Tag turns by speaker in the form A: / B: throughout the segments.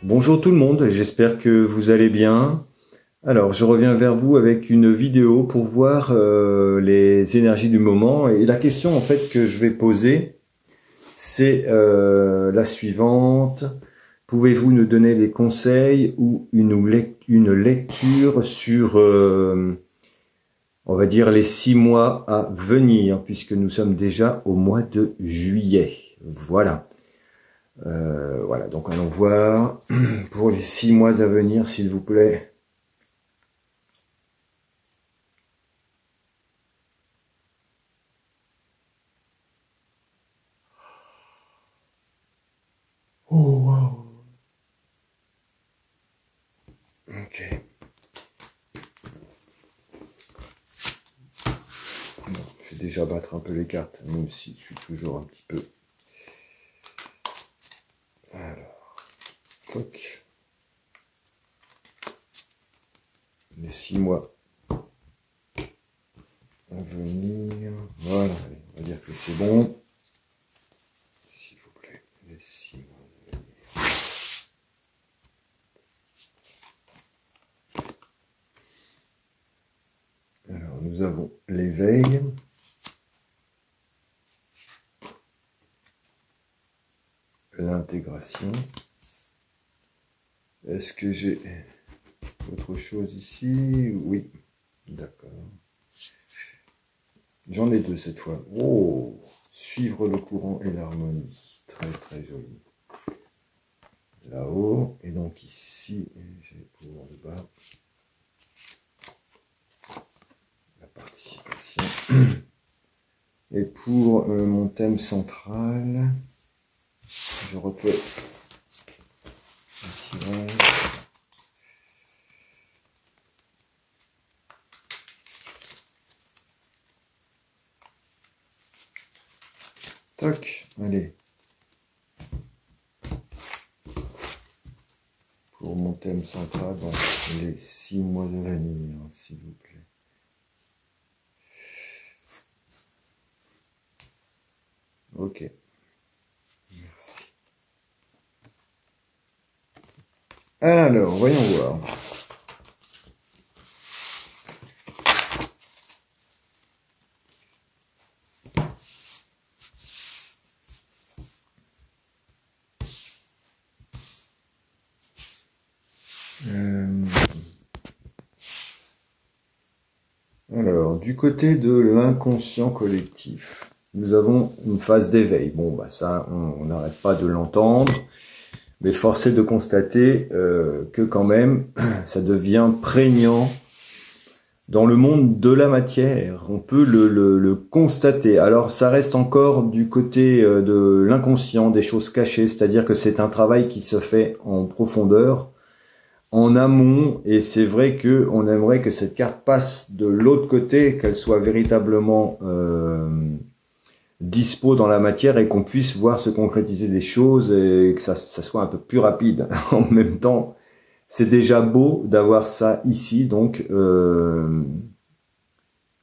A: Bonjour tout le monde, j'espère que vous allez bien. Alors, je reviens vers vous avec une vidéo pour voir les énergies du moment. Et la question en fait que je vais poser, c'est la suivante. Pouvez-vous nous donner des conseils ou une lecture sur, on va dire, les 6 mois à venir, puisque nous sommes déjà au mois de juillet. Voilà. Voilà, donc allons voir pour les 6 mois à venir, s'il vous plaît. Oh, wow. Ok. Bon, je vais déjà battre un peu les cartes, même si je suis toujours un petit peu... Alors, toc. Les 6 mois à venir. Voilà, allez, on va dire que c'est bon. S'il vous plaît, les 6 mois à venir. Alors, nous avons l'éveil. L'intégration. Est-ce que j'ai autre chose ici? Oui, d'accord. J'en ai deux cette fois. Oh, suivre le courant et l'harmonie. Très très joli. Là-haut, et donc ici, j'ai pour le bas la participation. Et pour mon thème central, je refais un tirage. Toc, allez. Pour mon thème central, donc les 6 mois de venir, s'il vous plaît. Ok. Merci. Alors, voyons voir. Alors, du côté de l'inconscient collectif, nous avons une phase d'éveil. Bon, bah ça, on n'arrête pas de l'entendre, mais force est de constater que quand même, ça devient prégnant dans le monde de la matière. On peut le constater. Alors, ça reste encore du côté de l'inconscient, des choses cachées, c'est-à-dire que c'est un travail qui se fait en profondeur, en amont, et c'est vrai que on aimerait que cette carte passe de l'autre côté, qu'elle soit véritablement dispo dans la matière et qu'on puisse voir se concrétiser des choses et que ça soit un peu plus rapide. En même temps, c'est déjà beau d'avoir ça ici, donc de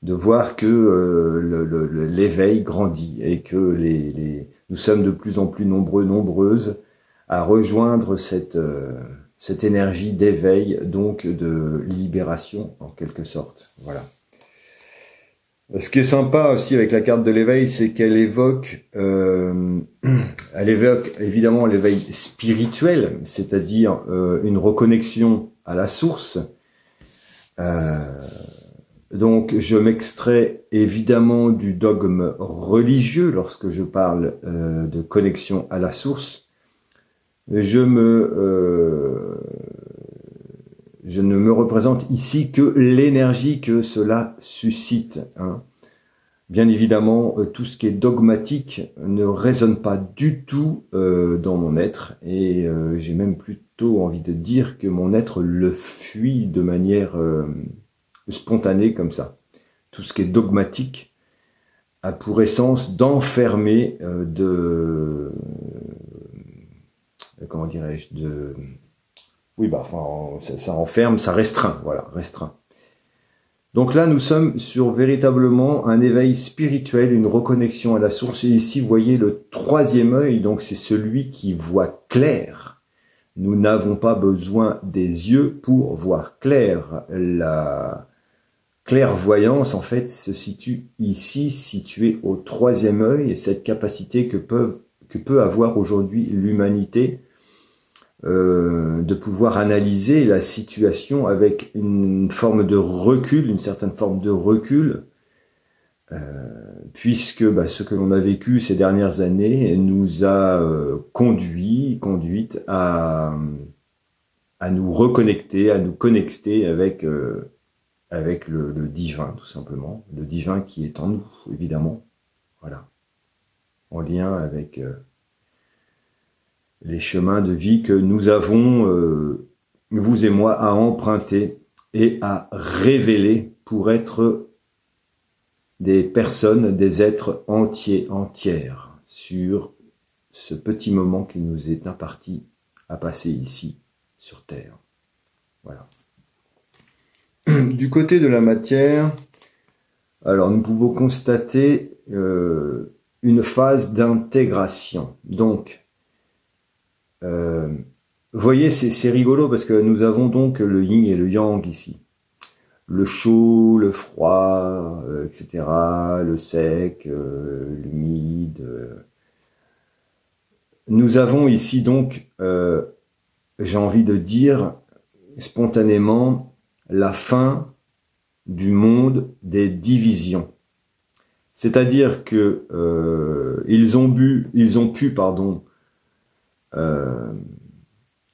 A: voir que l'éveil grandit et que nous sommes de plus en plus nombreux, nombreuses à rejoindre cette énergie d'éveil, donc de libération en quelque sorte. Voilà. Ce qui est sympa aussi avec la carte de l'éveil, c'est qu'elle évoque, évidemment l'éveil spirituel, c'est-à-dire une reconnexion à la source. Donc je m'extrais évidemment du dogme religieux lorsque je parle de connexion à la source. Je ne me représente ici que l'énergie que cela suscite. Hein. Bien évidemment, tout ce qui est dogmatique ne résonne pas du tout dans mon être, et j'ai même plutôt envie de dire que mon être le fuit de manière spontanée comme ça. Tout ce qui est dogmatique a pour essence d'enfermer, comment dirais-je, oui, bah, enfin, ça enferme, ça restreint, voilà, restreint. Donc là, nous sommes sur véritablement un éveil spirituel, une reconnexion à la source. Et ici, vous voyez le troisième œil, donc c'est celui qui voit clair. nous n'avons pas besoin des yeux pour voir clair. La clairvoyance, en fait, se situe ici, située au troisième œil, et cette capacité que peut avoir aujourd'hui l'humanité de pouvoir analyser la situation avec une forme de recul, une certaine forme de recul, puisque ce que l'on a vécu ces dernières années nous a conduite à nous reconnecter, à nous connecter avec le divin, tout simplement, le divin qui est en nous, évidemment, voilà, en lien avec les chemins de vie que nous avons, vous et moi, à emprunter et à révéler pour être des personnes, des êtres entiers, entières, sur ce petit moment qui nous est imparti à passer ici, sur Terre. Voilà. Du côté de la matière, alors nous pouvons constater une phase d'intégration. Donc, vous voyez, c'est rigolo parce que nous avons donc le yin et le yang ici. Le chaud, le froid, etc., le sec, l'humide. Nous avons ici donc, j'ai envie de dire, spontanément, la fin du monde des divisions. C'est-à-dire que ils ont pu,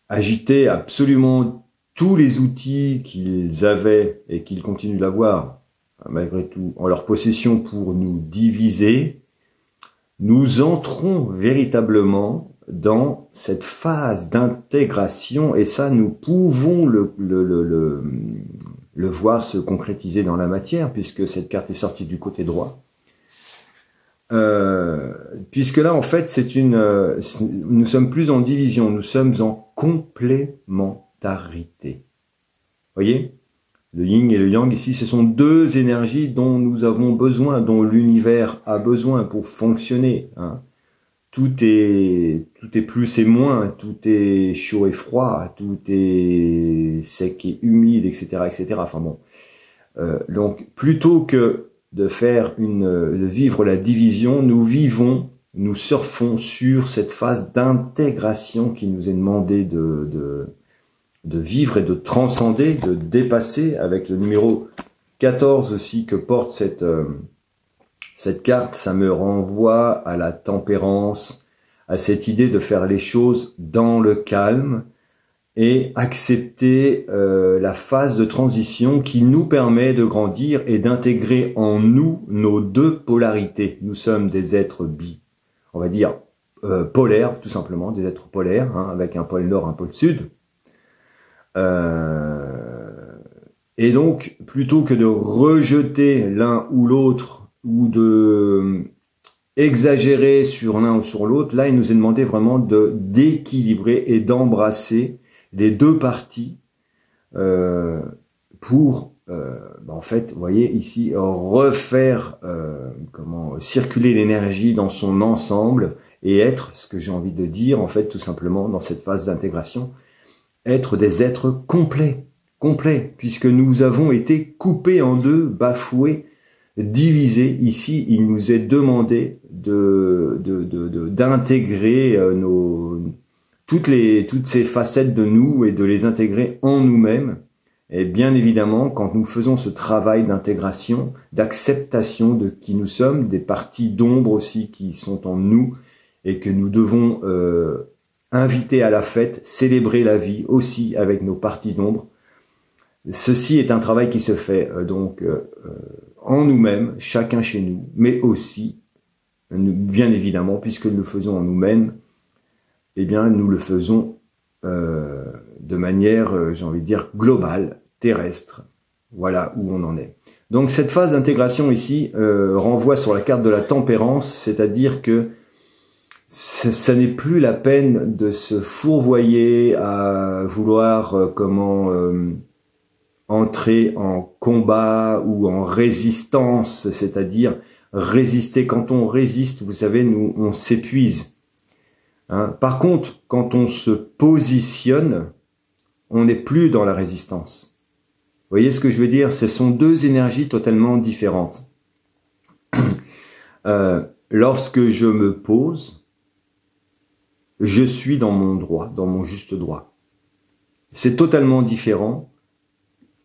A: agiter absolument tous les outils qu'ils avaient et qu'ils continuent d'avoir, malgré tout, en leur possession pour nous diviser. Nous entrons véritablement dans cette phase d'intégration, et ça, nous pouvons le voir se concrétiser dans la matière, puisque cette carte est sortie du côté droit. Puisque là, en fait, nous sommes plus en division, nous sommes en complémentarité. Voyez, le yin et le yang ici, ce sont deux énergies dont nous avons besoin, dont l'univers a besoin pour fonctionner. Hein. Tout est plus et moins, tout est chaud et froid, tout est sec et humide, etc., etc. Enfin bon, donc plutôt que de vivre la division, nous surfons sur cette phase d'intégration qui nous est demandé de vivre et de transcender, de dépasser, avec le numéro 14 aussi que porte cette carte. Ça me renvoie à la tempérance, à cette idée de faire les choses dans le calme et accepter la phase de transition qui nous permet de grandir et d'intégrer en nous nos deux polarités. Nous sommes des êtres on va dire polaires, tout simplement, des êtres polaires, hein, avec un pôle nord, un pôle sud. Et donc, plutôt que de rejeter l'un ou l'autre, ou de exagérer sur l'un ou sur l'autre, là, il nous est demandé vraiment d'équilibrer et d'embrasser les deux parties pour, en fait, vous voyez ici, refaire circuler l'énergie dans son ensemble et être, ce que j'ai envie de dire, en fait, tout simplement, dans cette phase d'intégration, être des êtres complets, puisque nous avons été coupés en deux, bafoués, divisés. Ici, il nous est demandé d'intégrer toutes ces facettes de nous et de les intégrer en nous-mêmes. Et bien évidemment, quand nous faisons ce travail d'intégration, d'acceptation de qui nous sommes, des parties d'ombre aussi qui sont en nous et que nous devons inviter à la fête, célébrer la vie aussi avec nos parties d'ombre. Ceci est un travail qui se fait en nous-mêmes, chacun chez nous, mais aussi, bien évidemment, puisque nous le faisons en nous-mêmes, eh bien, nous le faisons de manière, j'ai envie de dire, globale, terrestre. Voilà où on en est. Donc, cette phase d'intégration ici renvoie sur la carte de la tempérance, c'est-à-dire que ça n'est plus la peine de se fourvoyer à vouloir entrer en combat ou en résistance, c'est-à-dire résister. Quand on résiste, vous savez, on s'épuise. Hein. Par contre, quand on se positionne, on n'est plus dans la résistance. Vous voyez ce que je veux dire? Ce sont deux énergies totalement différentes. Lorsque je me pose, je suis dans mon droit, dans mon juste droit. C'est totalement différent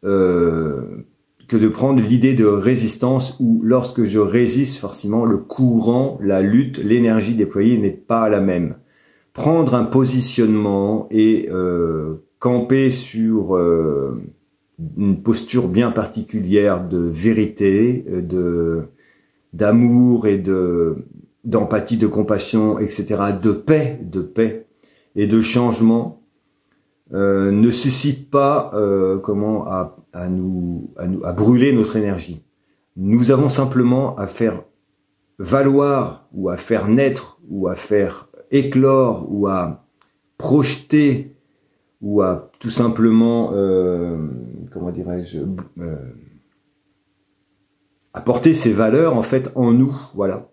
A: que de prendre l'idée de résistance où lorsque je résiste, forcément, le courant, la lutte, l'énergie déployée n'est pas la même. Prendre un positionnement et camper sur une posture bien particulière de vérité, d'amour et d'empathie, de compassion, etc., de paix et de changement, ne suscite pas à brûler notre énergie. Nous avons simplement à faire valoir ou à faire naître ou à faire éclore ou à projeter ou à tout simplement comment dirais-je apporter ces valeurs en fait en nous, voilà,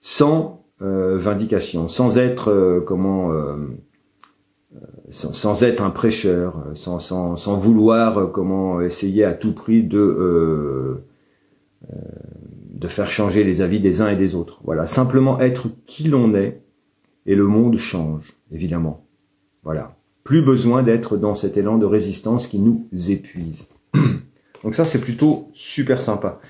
A: sans vindication, sans être sans être un prêcheur, sans vouloir essayer à tout prix de faire changer les avis des uns et des autres. Voilà, simplement être qui l'on est et le monde change, évidemment. Voilà, plus besoin d'être dans cet élan de résistance qui nous épuise. Donc ça, c'est plutôt super sympa.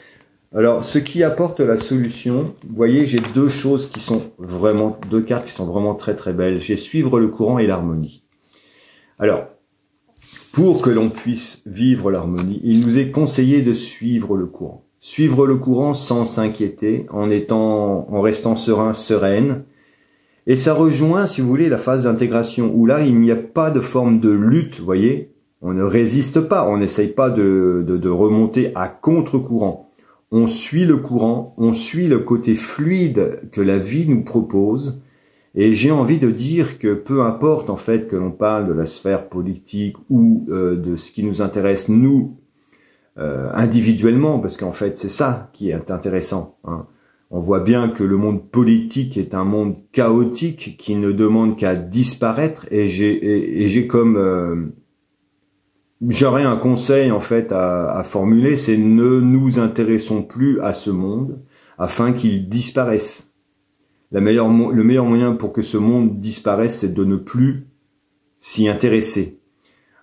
A: Alors, ce qui apporte la solution, vous voyez, j'ai deux choses qui sont vraiment, deux cartes qui sont vraiment très très belles. J'ai suivre le courant et l'harmonie. Alors, pour que l'on puisse vivre l'harmonie, il nous est conseillé de suivre le courant. Suivre le courant sans s'inquiéter, en restant serein, sereine. Et ça rejoint, si vous voulez, la phase d'intégration, où là, il n'y a pas de forme de lutte, vous voyez. On ne résiste pas, on n'essaye pas de remonter à contre-courant. On suit le courant, on suit le côté fluide que la vie nous propose. Et j'ai envie de dire que peu importe en fait que l'on parle de la sphère politique ou de ce qui nous intéresse nous individuellement, parce qu'en fait c'est ça qui est intéressant. Hein. On voit bien que le monde politique est un monde chaotique qui ne demande qu'à disparaître. Et j'ai comme j'aurais un conseil en fait à formuler, c'est ne nous intéressons plus à ce monde afin qu'il disparaisse. Le meilleur moyen pour que ce monde disparaisse, c'est de ne plus s'y intéresser.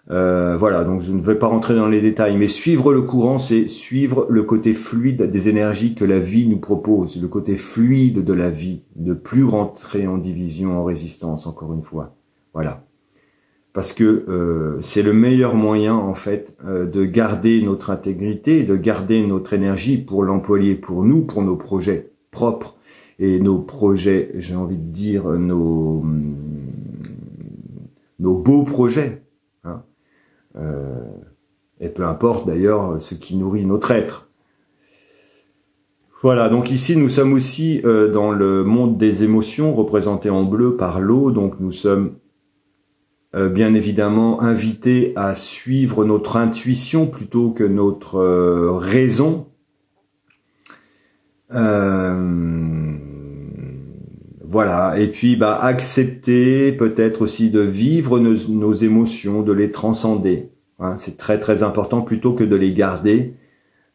A: Voilà, donc je ne vais pas rentrer dans les détails, mais suivre le courant, c'est suivre le côté fluide des énergies que la vie nous propose, le côté fluide de la vie, ne plus rentrer en division, en résistance, encore une fois. Voilà. Parce que c'est le meilleur moyen, en fait, de garder notre intégrité, de garder notre énergie pour l'employer pour nous, pour nos projets propres. Et nos projets, j'ai envie de dire, nos beaux projets. Hein. Et peu importe d'ailleurs ce qui nourrit notre être. Voilà, donc ici nous sommes aussi dans le monde des émotions, représenté en bleu par l'eau. Donc nous sommes bien évidemment invités à suivre notre intuition plutôt que notre raison. Voilà, et puis accepter peut-être aussi de vivre nos émotions, de les transcender. Hein, c'est très très important plutôt que de les garder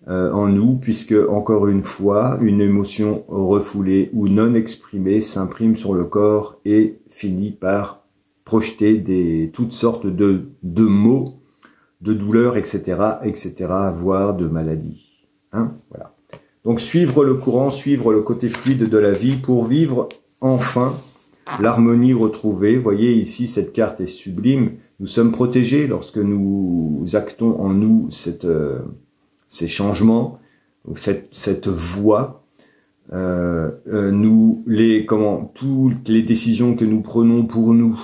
A: en nous, puisque encore une fois, une émotion refoulée ou non exprimée s'imprime sur le corps et finit par projeter toutes sortes de maux, de douleurs, etc., voire de maladies. Hein, voilà. Donc suivre le courant, suivre le côté fluide de la vie pour vivre enfin l'harmonie retrouvée. Vous voyez ici, cette carte est sublime. Nous sommes protégés lorsque nous actons en nous ces changements, cette voie. Toutes les décisions que nous prenons pour nous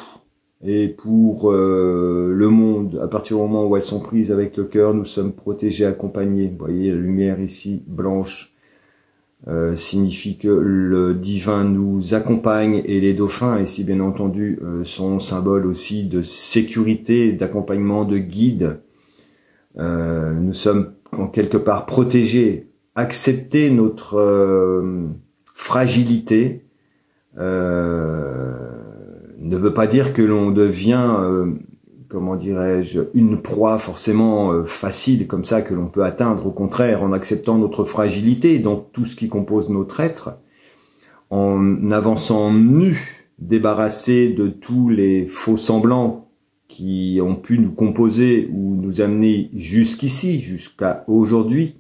A: et pour le monde, à partir du moment où elles sont prises avec le cœur, nous sommes protégés, accompagnés. Vous voyez la lumière ici, blanche, signifie que le divin nous accompagne, et les dauphins ici bien entendu sont symbole aussi de sécurité, d'accompagnement, de guide. Nous sommes en quelque part protégés, accepter notre fragilité, ne veut pas dire que l'on devient, comment dirais-je, une proie forcément facile comme ça que l'on peut atteindre. Au contraire, en acceptant notre fragilité dans tout ce qui compose notre être, en avançant nu, débarrassé de tous les faux semblants qui ont pu nous composer ou nous amener jusqu'ici, jusqu'à aujourd'hui,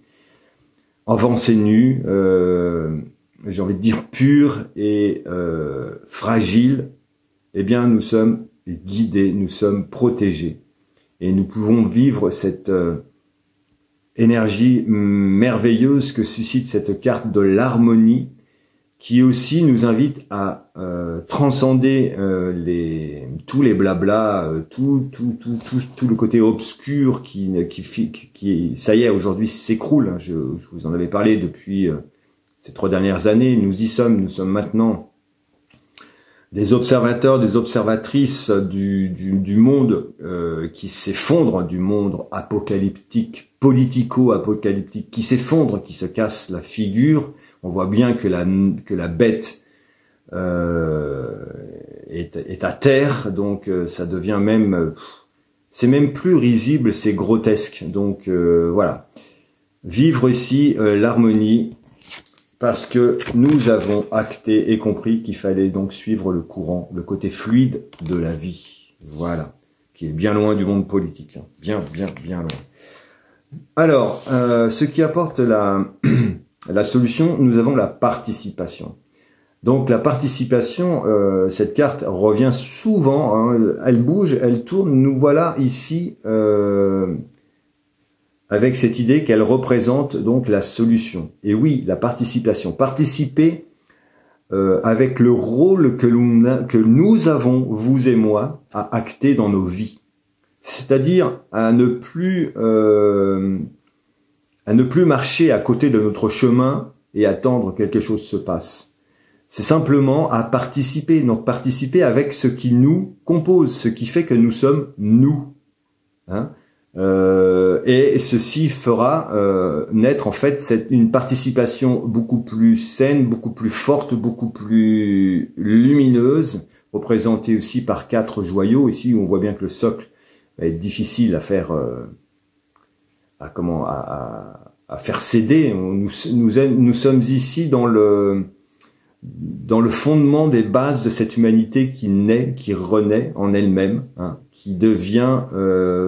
A: avancer nu, j'ai envie de dire pur et fragile, eh bien nous sommes guidés, nous sommes protégés. Et nous pouvons vivre cette énergie merveilleuse que suscite cette carte de l'harmonie, qui aussi nous invite à transcender tous les blablas, tout le côté obscur qui ça y est, aujourd'hui s'écroule. Je vous en avais parlé depuis ces 3 dernières années. Nous sommes maintenant des observateurs, des observatrices du monde qui s'effondre, du monde apocalyptique, politico-apocalyptique, qui s'effondre, qui se casse la figure. On voit bien que la bête est à terre, donc ça devient même, c'est même plus risible, c'est grotesque. Donc voilà, vivre ici l'harmonie, parce que nous avons acté et compris qu'il fallait donc suivre le courant, le côté fluide de la vie. Voilà, qui est bien loin du monde politique, hein. Bien loin. Alors, ce qui apporte la solution, nous avons la participation. Donc la participation, cette carte revient souvent, hein, elle bouge, elle tourne, nous voilà ici avec cette idée qu'elle représente donc la solution. Et oui, la participation. Participer avec le rôle que nous avons, vous et moi, à acter dans nos vies. C'est-à-dire à ne plus marcher à côté de notre chemin et attendre que quelque chose se passe. C'est simplement à participer, donc participer avec ce qui nous compose, ce qui fait que nous sommes nous. Hein, et ceci fera naître en fait une participation beaucoup plus saine, beaucoup plus forte, beaucoup plus lumineuse, représentée aussi par 4 joyaux, ici où on voit bien que le socle va être difficile à faire à faire céder. Nous sommes ici dans le fondement des bases de cette humanité qui naît, qui renaît en elle-même, hein, qui devient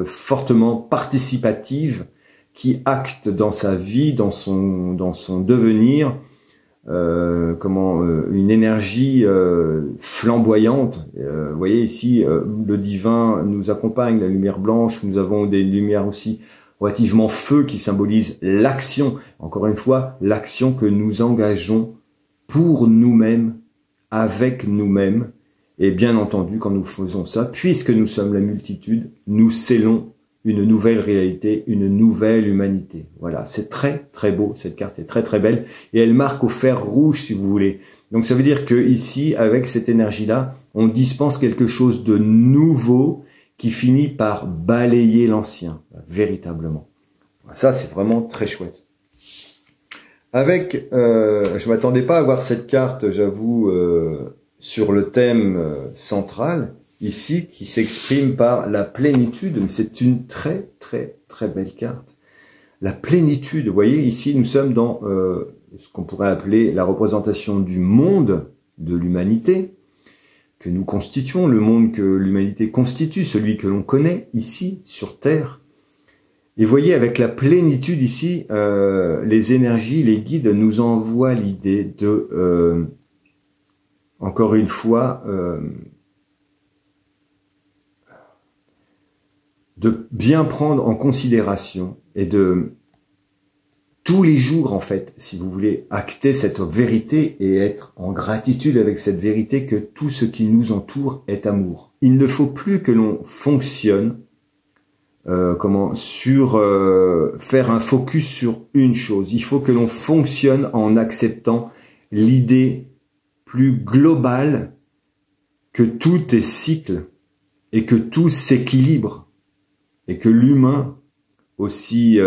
A: fortement participative, qui acte dans sa vie, dans son devenir, une énergie flamboyante. Vous voyez ici, le divin nous accompagne, la lumière blanche, nous avons des lumières aussi relativement feu qui symbolisent l'action. Encore une fois, l'action que nous engageons pour nous-mêmes, avec nous-mêmes, et bien entendu, quand nous faisons ça, puisque nous sommes la multitude, nous scellons une nouvelle réalité, une nouvelle humanité. Voilà, c'est très très beau, cette carte est très très belle, et elle marque au fer rouge, si vous voulez. Donc ça veut dire que ici, avec cette énergie-là, on dispense quelque chose de nouveau qui finit par balayer l'ancien, véritablement. Ça, c'est vraiment très chouette. Avec, je m'attendais pas à voir cette carte, j'avoue, sur le thème central, ici, qui s'exprime par la plénitude, mais c'est une très très très belle carte. La plénitude, vous voyez, ici, nous sommes dans ce qu'on pourrait appeler la représentation du monde de l'humanité, que nous constituons, le monde que l'humanité constitue, celui que l'on connaît ici, sur Terre. Et voyez, avec la plénitude ici, les énergies, les guides nous envoient l'idée de, encore une fois, de bien prendre en considération et de tous les jours, en fait, si vous voulez, acter cette vérité et être en gratitude avec cette vérité que tout ce qui nous entoure est amour. Il ne faut plus que l'on fonctionne faire un focus sur une chose. Il faut que l'on fonctionne en acceptant l'idée plus globale que tout est cycle et que tout s'équilibre et que l'humain aussi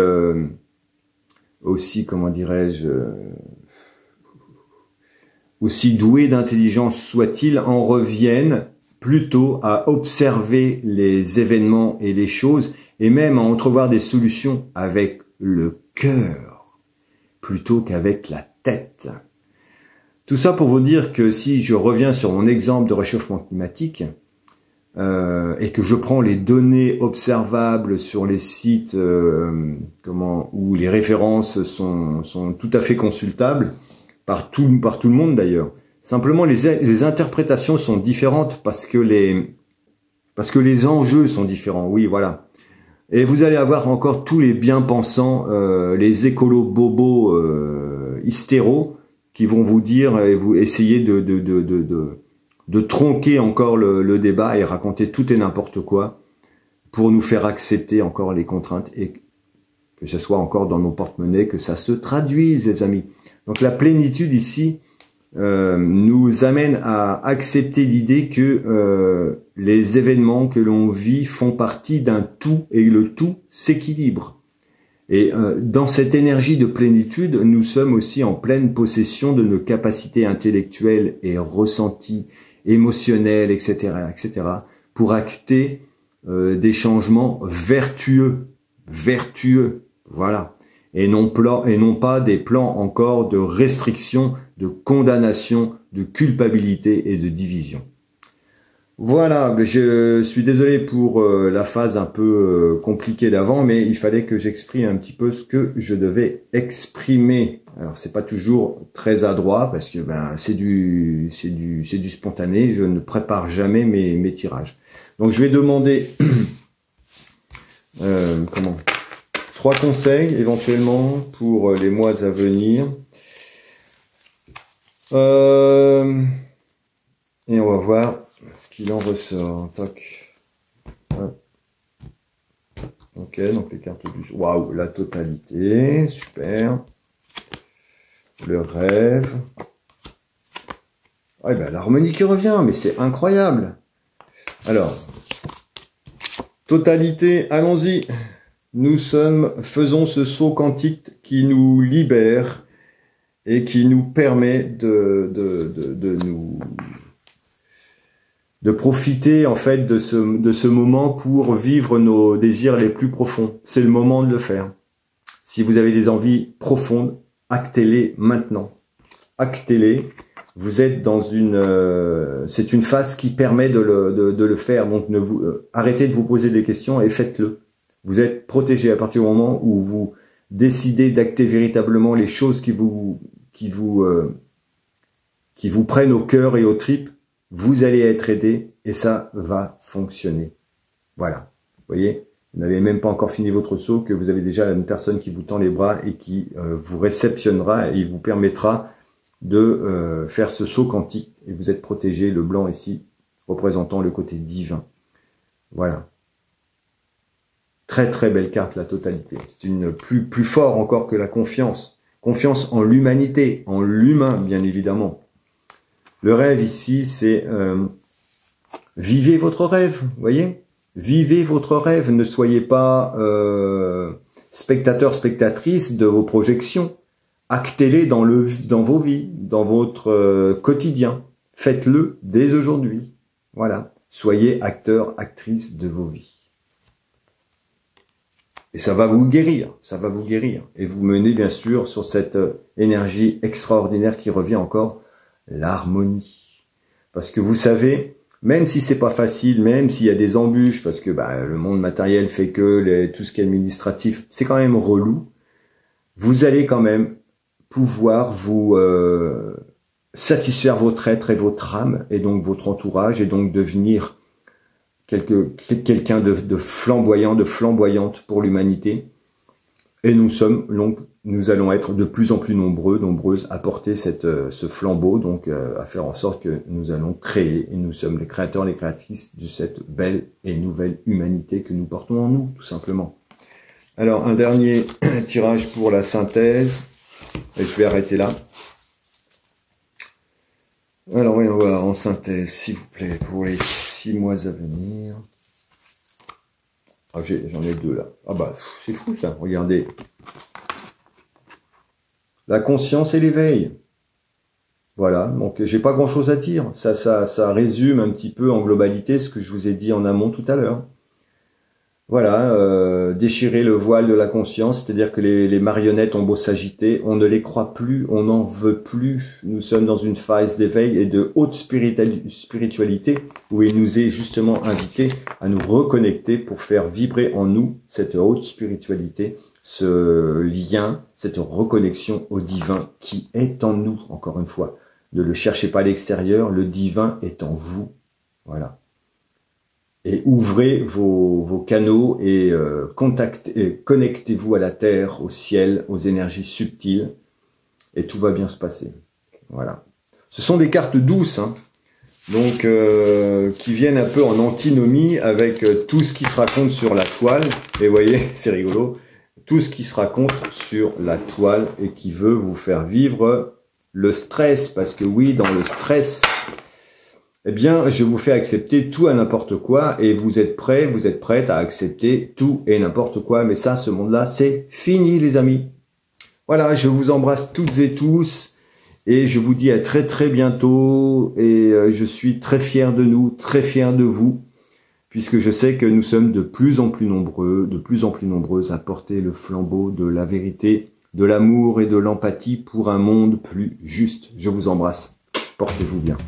A: comment dirais-je, aussi doué d'intelligence soit-il, en revienne plutôt à observer les événements et les choses, et même à entrevoir des solutions avec le cœur, plutôt qu'avec la tête. Tout ça pour vous dire que si je reviens sur mon exemple de réchauffement climatique, et que je prends les données observables sur les sites où les références sont tout à fait consultables, par tout le monde d'ailleurs. Simplement, les interprétations sont différentes parce que les enjeux sont différents. Oui, voilà. Et vous allez avoir encore tous les bien-pensants, les écolos bobos hystéros, qui vont vous dire et vous essayer de tronquer encore le débat et raconter tout et n'importe quoi pour nous faire accepter encore les contraintes et que ce soit encore dans nos porte-monnaies, que ça se traduise, les amis. Donc la plénitude ici nous amène à accepter l'idée que les événements que l'on vit font partie d'un tout et le tout s'équilibre. Et dans cette énergie de plénitude, nous sommes aussi en pleine possession de nos capacités intellectuelles et ressenties, émotionnelles, etc., etc., pour acter des changements vertueux, voilà, et non pas des plans encore de restriction, de condamnation, de culpabilité et de division. Voilà, je suis désolé pour la phase un peu compliquée d'avant, mais il fallait que j'exprime un petit peu ce que je devais exprimer. Alors c'est pas toujours très adroit parce que c'est du spontané. Je ne prépare jamais mes tirages. Donc je vais demander 3 conseils éventuellement pour les mois à venir. Et on va voir ce qu'il en ressort. Toc. Ok, donc les cartes du... Waouh, la totalité, super. Le rêve. Ah, l'harmonie qui revient, mais c'est incroyable. Alors, totalité, allons-y. Nous faisons ce saut quantique qui nous libère et qui nous permet de profiter en fait de ce moment pour vivre nos désirs les plus profonds. C'est le moment de le faire. Si vous avez des envies profondes, actez-les maintenant. Actez-les. Vous êtes dans c'est une phase qui permet de le faire. Donc arrêtez de vous poser des questions et faites-le. Vous êtes protégé à partir du moment où vous décidez d'acter véritablement les choses qui vous prennent au cœur et aux tripes. Vous allez être aidé et ça va fonctionner. Voilà. Vous voyez, vous n'avez même pas encore fini votre saut que vous avez déjà une personne qui vous tend les bras et qui vous réceptionnera et vous permettra de faire ce saut quantique. Et vous êtes protégé, le blanc ici, représentant le côté divin. Voilà. Très très belle carte, la totalité. C'est une plus fort encore que la confiance. Confiance en l'humanité, en l'humain, bien évidemment. Le rêve ici, c'est vivez votre rêve, vous voyez? Vivez votre rêve, ne soyez pas spectateur, spectatrice de vos projections. Actez-les dans vos vies, dans votre quotidien. Faites-le dès aujourd'hui. Voilà. Soyez acteur, actrice de vos vies. Et ça va vous guérir, ça va vous guérir. Et vous menez bien sûr sur cette énergie extraordinaire qui revient encore, l'harmonie. Parce que vous savez, même si c'est pas facile, même s'il y a des embûches, parce que le monde matériel fait que tout ce qui est administratif, c'est quand même relou, vous allez quand même pouvoir vous satisfaire votre être et votre âme, et donc votre entourage, et donc devenir quelqu'un de flamboyant, de flamboyante pour l'humanité. Et nous allons être de plus en plus nombreuses à porter ce flambeau, donc à faire en sorte que nous allons créer, et nous sommes les créateurs, les créatrices de cette belle et nouvelle humanité que nous portons en nous, tout simplement. Alors, un dernier tirage pour la synthèse, et je vais arrêter là. Alors, voyons voir, en synthèse, s'il vous plaît, pour les 6 mois à venir. Ah, j'en ai 2 là. Ah c'est fou ça, regardez. La conscience et l'éveil. Voilà, donc j'ai pas grand-chose à dire. Ça résume un petit peu en globalité ce que je vous ai dit en amont tout à l'heure. Voilà, déchirer le voile de la conscience, c'est-à-dire que les marionnettes ont beau s'agiter, on ne les croit plus, on n'en veut plus. Nous sommes dans une phase d'éveil et de haute spiritualité où il nous est justement invité à nous reconnecter pour faire vibrer en nous cette haute spiritualité, ce lien, cette reconnexion au divin qui est en nous, encore une fois. Ne le cherchez pas à l'extérieur, le divin est en vous. Voilà. Et ouvrez vos canaux et connectez-vous à la terre, au ciel, aux énergies subtiles, et tout va bien se passer. Voilà. Ce sont des cartes douces, hein, donc qui viennent un peu en antinomie avec tout ce qui se raconte sur la toile. Et vous voyez, c'est rigolo, tout ce qui se raconte sur la toile et qui veut vous faire vivre le stress, parce que oui, dans le stress, eh bien, je vous fais accepter tout et n'importe quoi, et vous êtes prêts, vous êtes prêtes à accepter tout et n'importe quoi, mais ça, ce monde-là, c'est fini, les amis. Voilà, je vous embrasse toutes et tous, et je vous dis à très très bientôt, et je suis très fier de nous, très fier de vous, puisque je sais que nous sommes de plus en plus nombreux, de plus en plus nombreuses à porter le flambeau de la vérité, de l'amour et de l'empathie pour un monde plus juste. Je vous embrasse. Portez-vous bien.